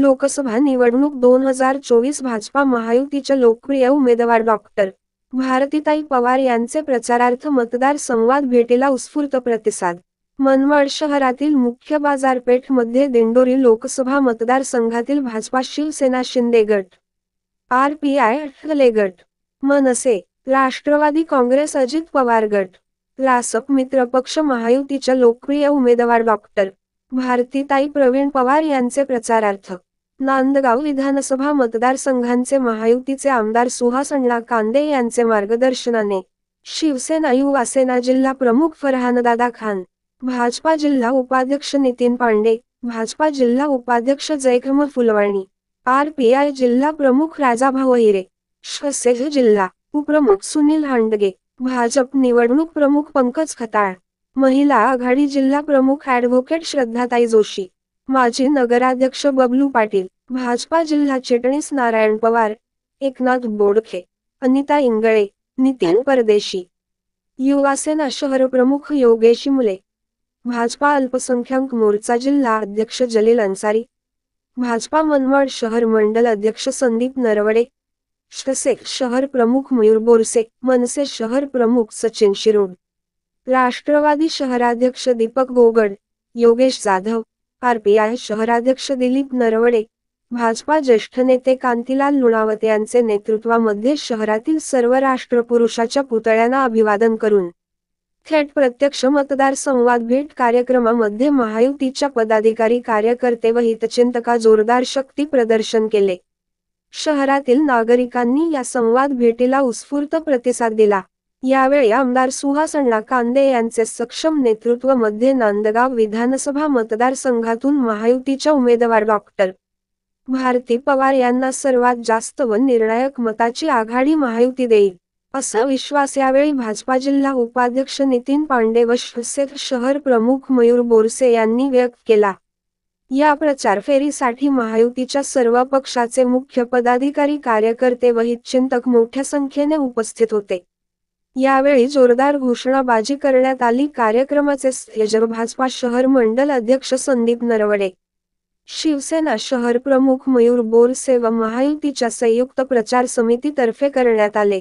लोकसभा निवडणूक 2024 भाजपा महायुतीच्या लोकप्रिय उमेदवार डॉक्टर भारतीताई पवार यांचे प्रचारार्थ मतदार संवाद भेटीला उत्स्फूर्त प्रतिसाद। मनमाड शहरातील मुख्य बाजारपेठ मध्ये दिंडोरी लोकसभा मतदारसंघातील भाजपा शिवसेना शिंदे गट, RPI ठाकरे गट, मनसे, राष्ट्रवादी काँग्रेस अजित पवार गट, रासप मित्रपक्ष महायुतीच्या लोकप्रिय उमेदवार डॉक्टर भारतीताई प्रवीण पवार यांचे प्रचारार्थ नांदगाव विधानसभा मतदारसंघांचे महायुतीचे आमदार सुहास अण्णा कांदे यांचे मार्गदर्शनाने शिवसेना युवा सेना जिल्हा प्रमुख फरहानदादा खान, भाजपा जिल्हा उपाध्यक्ष नितीन पांडे, भाजपा जिल्हा उपाध्यक्ष जयकमल फुलवाणी, RPI जिल्हा प्रमुख राजाभाऊ हिरे, शिवसेना जिल्हा उपप्रमुख सुनील हांडगे, भाजप निवडणूक प्रमुख पंकज खताळ, महिला आघाडी जिल्हा प्रमुख ॲडव्होकेट श्रद्धाताई जोशी, माजी नगराध्यक्ष बबलू पाटील, भाजपा जिल्हा चिटणीस नारायण पवार, एकनाथ बोडखे, अनिता इंगळे, नितीन परदेशी, युवासेना शहर प्रमुख योगेश मुले, भाजपा अल्पसंख्याक मोर्चा जिल्हा अध्यक्ष जलील अन्सारी, भाजपा मनमाड शहर मंडल अध्यक्ष संदीप नरवडे, शिवसेना शहर प्रमुख मयूर बोरसे, मनसे शहर प्रमुख सचिन शिरोड, राष्ट्रवादी शहराध्यक्ष दीपक गोगड, योगेश जाधव, RPI शहराध्यक्ष दिलीप नरवडे, भाजपा ज्येष्ठ नेते कांतीलाल लुणावत यांचे नेतृत्वामध्ये शहरातील सर्व राष्ट्रपुरुषाच्या पुतळ्यांना अभिवादन करून थेट प्रत्यक्ष मतदार संवाद भेट कार्यक्रमामध्ये महायुतीच्या पदाधिकारी कार्यकर्ते व हितचिंतका जोरदार शक्ती प्रदर्शन केले। शहरातील नागरिकांनी या संवाद भेटीला उत्स्फूर्त प्रतिसाद दिला। यावेळी आमदार सुहास अण्णा कांदे यांचे सक्षम नेतृत्व मध्ये नांदगाव विधानसभा मतदारसंघातून महायुतीच्या उमेदवार डॉक्टर भारती पवार यांना सर्वात जास्त व निर्णायक मताची आघाडी महायुती देईल, असा विश्वास यावेळी भाजपा जिल्हा उपाध्यक्ष नितीन पांडे व शिवसेना शहर प्रमुख मयूर बोरसे यांनी व्यक्त केला। या प्रचार फेरीसाठी महायुतीच्या सर्व पक्षाचे मुख्य पदाधिकारी कार्यकर्ते व हितचिंतक मोठ्या संख्येने उपस्थित होते। यावेळी जोरदार घोषणाबाजी करण्यात आली। कार्यक्रमाचे संयोजक भाजपा शहर मंडल अध्यक्ष संदीप नरवडे, शिवसेना शहर प्रमुख मयूर बोरसे व महायुतीच्या संयुक्त प्रचार समितीतर्फे करण्यात आले।